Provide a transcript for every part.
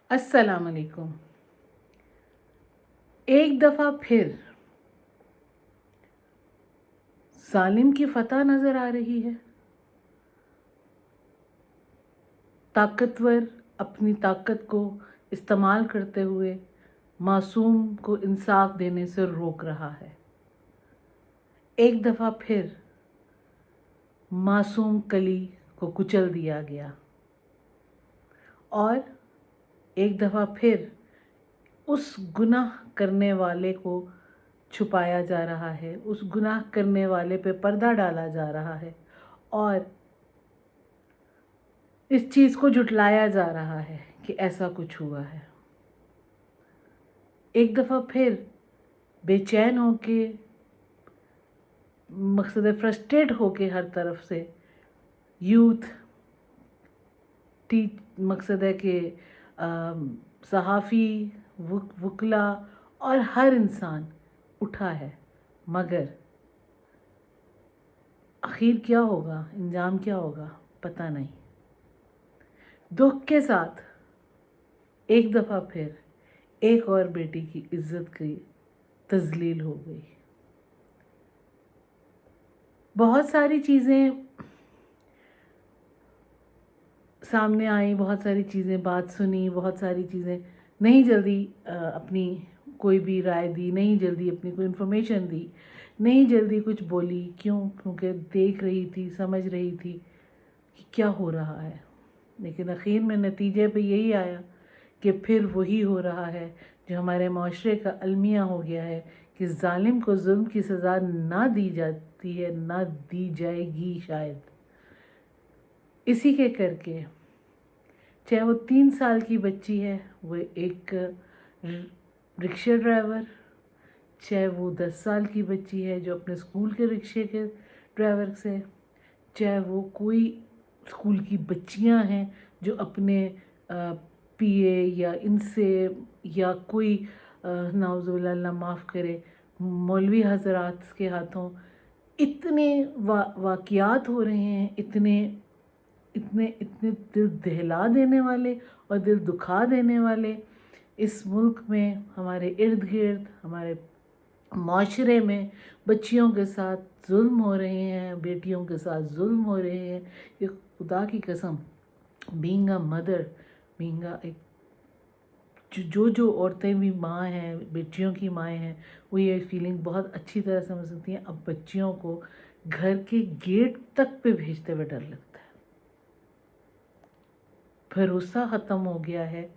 अस्सलाम वालेकुम। एक दफ़ा फिर जालिम की फतह नज़र आ रही है। ताकतवर अपनी ताकत को इस्तेमाल करते हुए मासूम को इंसाफ देने से रोक रहा है। एक दफ़ा फिर मासूम कली को कुचल दिया गया और एक दफ़ा फिर उस गुनाह करने वाले को छुपाया जा रहा है, उस गुनाह करने वाले पे पर्दा डाला जा रहा है और इस चीज़ को झुटलाया जा रहा है कि ऐसा कुछ हुआ है। एक दफ़ा फिर बेचैन होके, मकसद फ्रस्ट्रेट होके हर तरफ से यूथ, मकसद है कि सहाफ़ी, वकला और हर इंसान उठा है, मगर आखिर क्या होगा, अंजाम क्या होगा, पता नहीं। दुख के साथ एक दफ़ा फिर एक और बेटी की इज्जत की तज़लील हो गई। बहुत सारी चीज़ें सामने आई, बहुत सारी चीज़ें बात सुनी, बहुत सारी चीज़ें नहीं जल्दी अपनी कोई भी राय दी, नहीं जल्दी अपनी कोई इन्फॉर्मेशन दी, नहीं जल्दी कुछ बोली। क्यों? क्योंकि देख रही थी, समझ रही थी कि क्या हो रहा है। लेकिन आखिर में नतीजे पे यही आया कि फिर वही हो रहा है जो हमारे माशरे का अलमिया हो गया है कि जालिम को जुल्म की सज़ा ना दी जाती है, ना दी जाएगी शायद। इसी के करके चाहे वो 3 साल की बच्ची है, वो एक रिक्शा ड्राइवर, चाहे वो 10 साल की बच्ची है जो अपने स्कूल के रिक्शे के ड्राइवर से, चाहे वो कोई स्कूल की बच्चियां हैं जो अपने पीए या इनसे, या कोई नाउज़ुबिल्लाह, अल्लाह माफ़ करे, मौलवी हज़रात के हाथों इतने वाक़यात हो रहे हैं, इतने इतने इतने दिल दहला देने वाले और दिल दुखा देने वाले इस मुल्क में, हमारे इर्द गिर्द, हमारे माशरे में बच्चियों के साथ जुल्म हो रहे हैं, बेटियों के साथ जुल्म हो रहे हैं। ये खुदा की कसम, being a mother, being a एक जो औरतें भी माँ हैं, बेटियों की माएँ हैं, वो ये फीलिंग बहुत अच्छी तरह समझ सकती हैं। अब बच्चियों को घर के गेट तक पे भेजते हुए डर लगता है। भरोसा ख़त्म हो गया है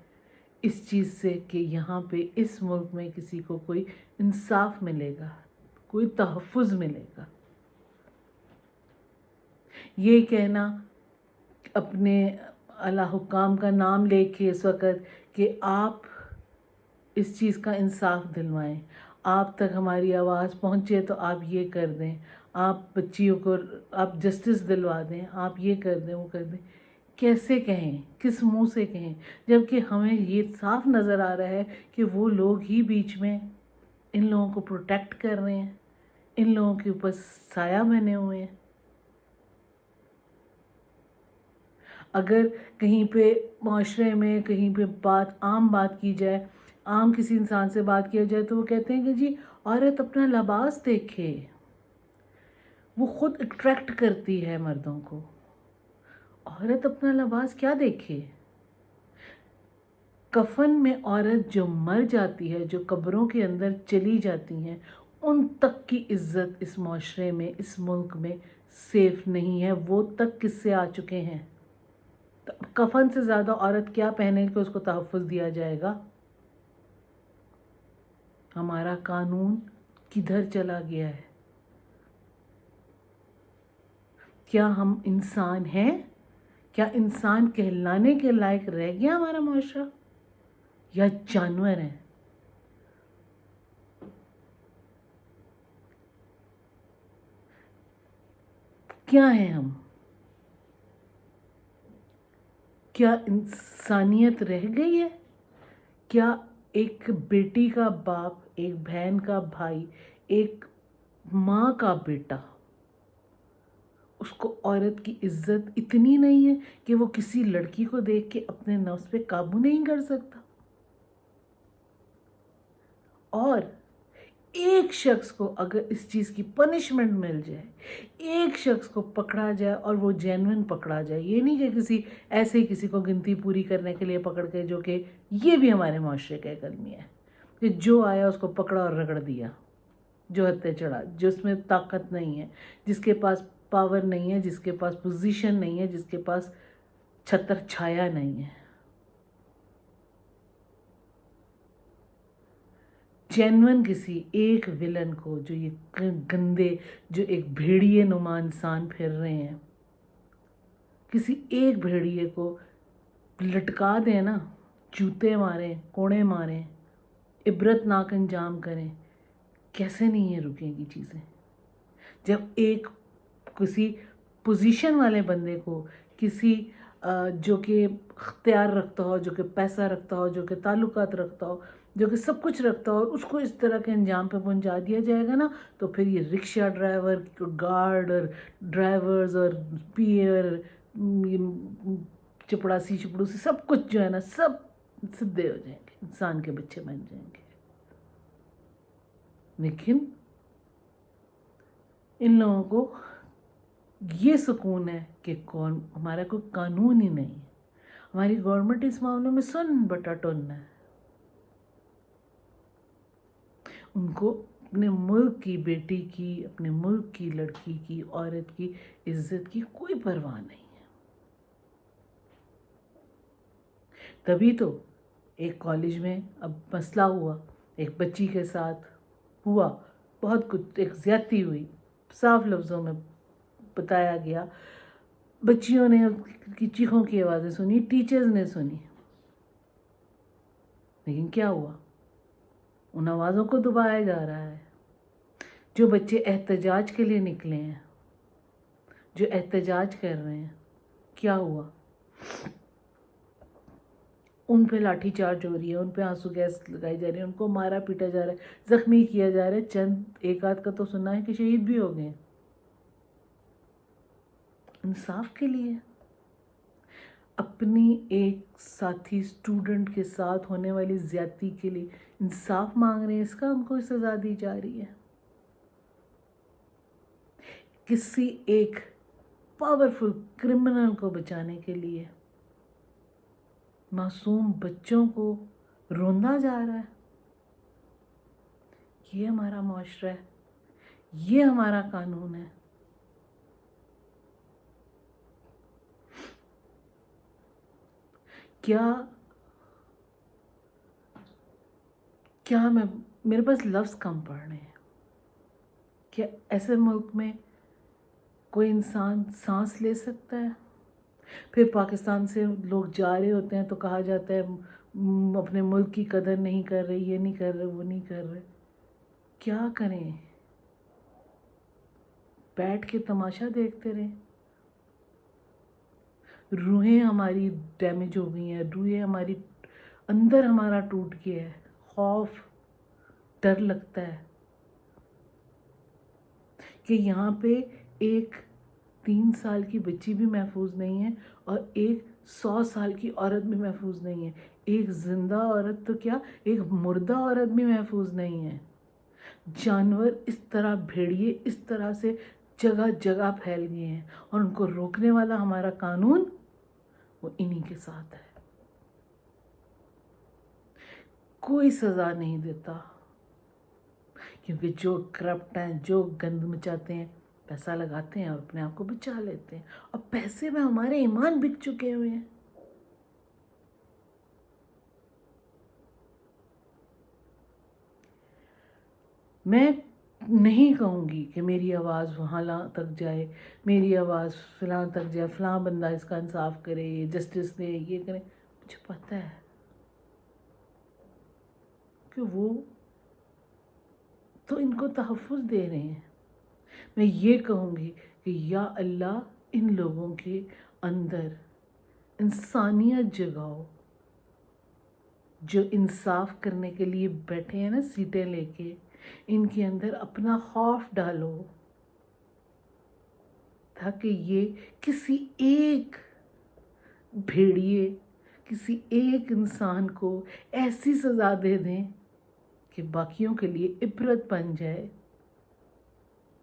इस चीज़ से कि यहाँ पे इस मुल्क में किसी को कोई इंसाफ मिलेगा, कोई तहफ़्फ़ुज़ मिलेगा। ये कहना अपने आला हुक्काम का नाम लेके इस वक़्त कि आप इस चीज़ का इंसाफ दिलवाएं, आप तक हमारी आवाज़ पहुँचे तो आप ये कर दें, आप बच्चियों को आप जस्टिस दिलवा दें, आप ये कर दें, वो कर दें। कैसे कहें, किस मुंह से कहें, जबकि हमें ये साफ नज़र आ रहा है कि वो लोग ही बीच में इन लोगों को प्रोटेक्ट कर रहे हैं, इन लोगों के ऊपर साया बने हुए हैं। अगर कहीं पे माशरे में कहीं पे आम बात की जाए, आम किसी इंसान से बात किया जाए, तो वो कहते हैं कि जी औरत अपना लिबास देखे, वो खुद अट्रैक्ट करती है मर्दों को। औरत अपना लिबास क्या देखे? कफन में औरत जो मर जाती है, जो कब्रों के अंदर चली जाती हैं, उन तक की इज्जत इस माशरे में, इस मुल्क में सेफ नहीं है। वो तक किससे आ चुके हैं? तो कफन से ज़्यादा औरत क्या पहने कि उसको तहफ़्फ़ुज़ दिया जाएगा? हमारा कानून किधर चला गया है? क्या हम इंसान हैं? क्या इंसान कहलाने के लायक रह गया हमारा माशरा, या जानवर हैं? क्या हैं हम? क्या इंसानियत रह गई है? क्या एक बेटी का बाप, एक बहन का भाई, एक माँ का बेटा اس کو عورت کی عزت اتنی نہیں ہے کہ وہ کسی لڑکی کو دیکھ کے اپنے نفس پہ قابو نہیں کر سکتا. اور ایک شخص کو اگر اس چیز کی پنشمنٹ مل جائے, ایک شخص کو پکڑا جائے اور وہ جینوئن پکڑا جائے, یہ نہیں کہ کسی ایسے ہی کسی کو گنتی پوری کرنے کے لیے پکڑ کے, جو کہ یہ بھی ہمارے معاشرے کا ایک المیہ ہے کہ جو آیا اس کو پکڑا اور رگڑ دیا, جو ہتھے چڑھا, جس میں طاقت نہیں ہے, جس کے پاس پاور نہیں ہے, جس کے پاس پوزیشن نہیں ہے, جس کے پاس چھتر چھایا نہیں ہے. جینون کسی ایک ولن کو, جو یہ گندے, جو ایک بھیڑیے نما انسان پھر رہے ہیں, کسی ایک بھیڑیے کو لٹکا دیں نا, جوتے ماریں, کوڑے ماریں, عبرت ناک انجام کریں, کیسے نہیں یہ رکیں گی چیزیں. جب ایک کسی پوزیشن والے بندے کو, کسی جو کہ اختیار رکھتا ہو, جو کہ پیسہ رکھتا ہو, جو کہ تعلقات رکھتا ہو, جو کہ سب کچھ رکھتا ہو, اور اس کو اس طرح کے انجام پہ پہنچا دیا جائے گا نا, تو پھر یہ رکشہ ڈرائیور, گارڈ اور ڈرائیورز اور پیئر, چپڑاسی چپڑوسی, سب کچھ جو ہے نا, سب سدھے ہو جائیں گے, انسان کے بچے بن جائیں گے. لیکن ان لوگوں کو یہ سکون ہے کہ ہمارا کوئی قانون ہی نہیں ہے, ہماری گورنمنٹ اس معاملے میں سن بٹا ٹن ہے. ان کو اپنے ملک کی بیٹی کی, اپنے ملک کی لڑکی کی, عورت کی عزت کی کوئی پرواہ نہیں ہے. تبھی تو ایک کالج میں اب مسئلہ ہوا, ایک بچی کے ساتھ ہوا, بہت کچھ, ایک زیادتی ہوئی, صاف لفظوں میں بتایا گیا. بچیوں نے کی چیخوں کی آوازیں سنی, ٹیچرز نے سنی, لیکن کیا ہوا؟ ان آوازوں کو دبایا جا رہا ہے. جو بچے احتجاج کے لیے نکلے ہیں, جو احتجاج کر رہے ہیں, کیا ہوا؟ ان پہ لاٹھی چارج ہو رہی ہے, ان پہ آنسو گیس لگائی جا رہی ہے, ان کو مارا پیٹا جا رہا ہے, زخمی کیا جا رہا ہے. چند ایک آدھ کا تو سنا ہے کہ شہید بھی ہو گئے. انصاف کے لیے, اپنی ایک ساتھی اسٹوڈنٹ کے ساتھ ہونے والی زیادتی کے لیے انصاف مانگ رہے ہیں, اس کا ان کو سزا دی جا رہی ہے. کسی ایک پاورفل کرمنل کو بچانے کے لیے معصوم بچوں کو روندا جا رہا ہے. یہ ہمارا معاشرہ ہے, یہ ہمارا قانون ہے. کیا میرے پاس لفظ کم پڑ رہے ہیں. کیا ایسے ملک میں کوئی انسان سانس لے سکتا ہے؟ پھر پاکستان سے لوگ جا رہے ہوتے ہیں تو کہا جاتا ہے اپنے ملک کی قدر نہیں کر رہے, یہ نہیں کر رہے, وہ نہیں کر رہے. کیا کریں؟ بیٹھ کے تماشا دیکھتے رہیں؟ روحیں ہماری ڈیمیج ہو گئی ہیں, روحیں ہماری اندر ہمارا ٹوٹ گیا ہے. خوف, ڈر لگتا ہے کہ یہاں پہ ایک 3 سال کی بچی بھی محفوظ نہیں ہے, اور ایک 100 سال کی عورت بھی محفوظ نہیں ہے. ایک زندہ عورت تو کیا, ایک مردہ عورت بھی محفوظ نہیں ہے. جانور اس طرح, بھیڑیے اس طرح سے جگہ جگہ پھیل گئے ہیں, اور ان کو روکنے والا ہمارا قانون وہ انہی کے ساتھ ہے. کوئی سزا نہیں دیتا, کیونکہ جو کرپٹ ہیں, جو گند مچاتے ہیں, پیسہ لگاتے ہیں اور اپنے آپ کو بچا لیتے ہیں, اور پیسے میں ہمارے ایمان بک چکے ہوئے ہیں. میں نہیں کہوں گی کہ میری آواز وہاں تک جائے, میری آواز فلاں تک جائے, فلاں بندہ اس کا انصاف کرے, جسٹس دے, یہ کرے. مجھے پتہ ہے کہ وہ تو ان کو تحفظ دے رہے ہیں. میں یہ کہوں گی کہ یا اللہ ان لوگوں کے اندر انسانیت جگاؤ, جو انصاف کرنے کے لیے بیٹھے ہیں نا سیٹیں لے کے, ان کے اندر اپنا خوف ڈالو. था कि ये किसी एक भेड़िए, किसी एक इंसान को ऐसी सज़ा दे दें कि बाकियों के लिए इबरत बन जाए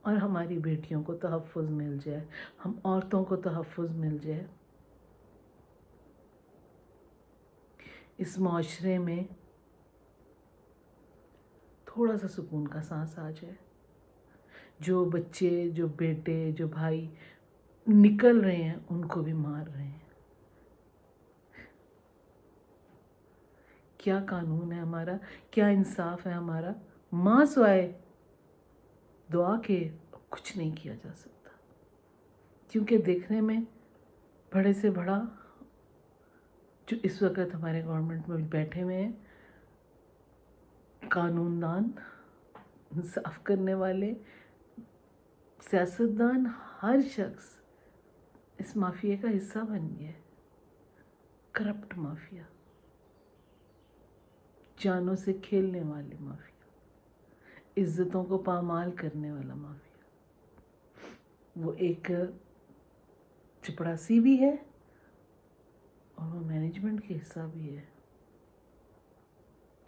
और हमारी बेटियों को तहफ़्फ़ुज़ मिल जाए, हम औरतों को तहफ़्फ़ुज़ मिल जाए। इस माशरे में थोड़ा सा सुकून का सांस आ जाए। जो बच्चे, जो बेटे, जो भाई निकल रहे हैं उनको भी मार रहे हैं। क्या कानून है हमारा, क्या इंसाफ है हमारा? माँ सिवाय दुआ के कुछ नहीं किया जा सकता, क्योंकि देखने में बड़े से बड़ा जो इस वक्त हमारे गवर्नमेंट में बैठे हुए हैं, कानूनदान, इंसाफ करने वाले, सियासतदान, हर शख्स इस माफिया का हिस्सा बन गया है। करप्ट माफिया, जानों से खेलने वाले माफिया, इज्जतों को पामाल करने वाला माफिया। वो एक चपड़ासी भी है और वो मैनेजमेंट के हिस्सा भी है।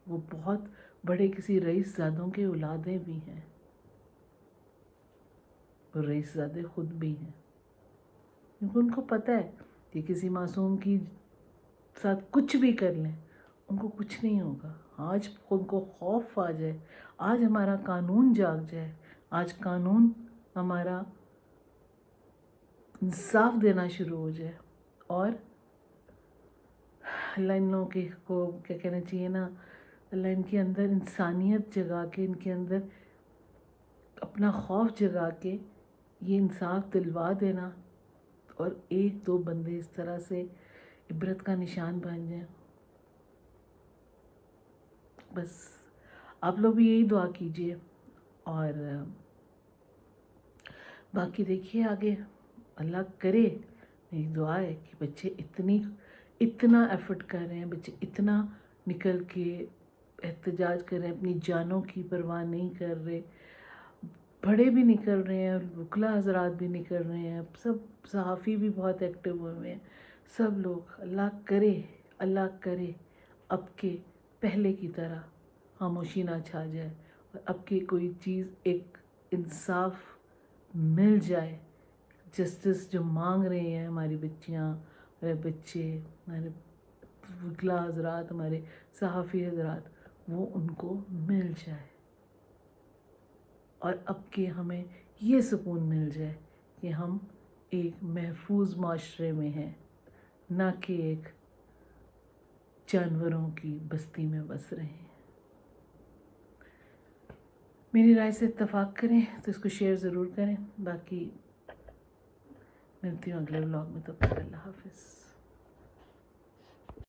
वो बहुत बड़े किसी रईसज़ादों के औलादे भी हैं, वो रईसज़ादे खुद भी हैं, क्योंकि उनको पता है कि किसी मासूम की साथ कुछ भी कर लें उनको कुछ नहीं होगा। आज उनको खौफ आ जाए, आज हमारा कानून जाग जाए, आज कानून हमारा इंसाफ देना शुरू हो जाए और अल्लाह इन लोगों के को क्या कहना चाहिए ना, अल्लाह इनके अंदर इंसानियत जगा के, इनके अंदर अपना खौफ जगा के ये इंसाफ दिलवा देना और एक दो बंदे इस तरह से इबरत का निशान बन जाए। बस आप लोग भी यही दुआ कीजिए और बाकी देखिए आगे अल्लाह करे। मेरी दुआ है कि बच्चे इतना एफर्ट कर रहे हैं, बच्चे इतना निकल के एहतजाज कर रहे हैं, अपनी जानों की परवाह नहीं कर रहे, बड़े भी निकल रहे हैं, वकला हजरात भी निकल रहे हैं, सब सहाफ़ी भी बहुत एक्टिव हुए हैं, सब लोग। अल्लाह करे अब के पहले की तरह खामोशी ना छा जाए और अब की कोई चीज़ एक इंसाफ मिल जाए। जस्टिस जो मांग रहे हैं हमारी बच्चियाँ, हमारे बच्चे, हमारे वकला हजरात, हमारे सहाफ़ी हजरात, वो उनको मिल जाए और अब के हमें ये सुकून मिल जाए कि हम एक महफूज माशरे में हैं, ना कि एक जानवरों की बस्ती में बस रहे हैं। मेरी राय से इत्तफाक करें तो इसको शेयर ज़रूर करें। बाकी मिलती हूँ अगले व्लॉग में, तब तक अल्लाह हाफ़िज़।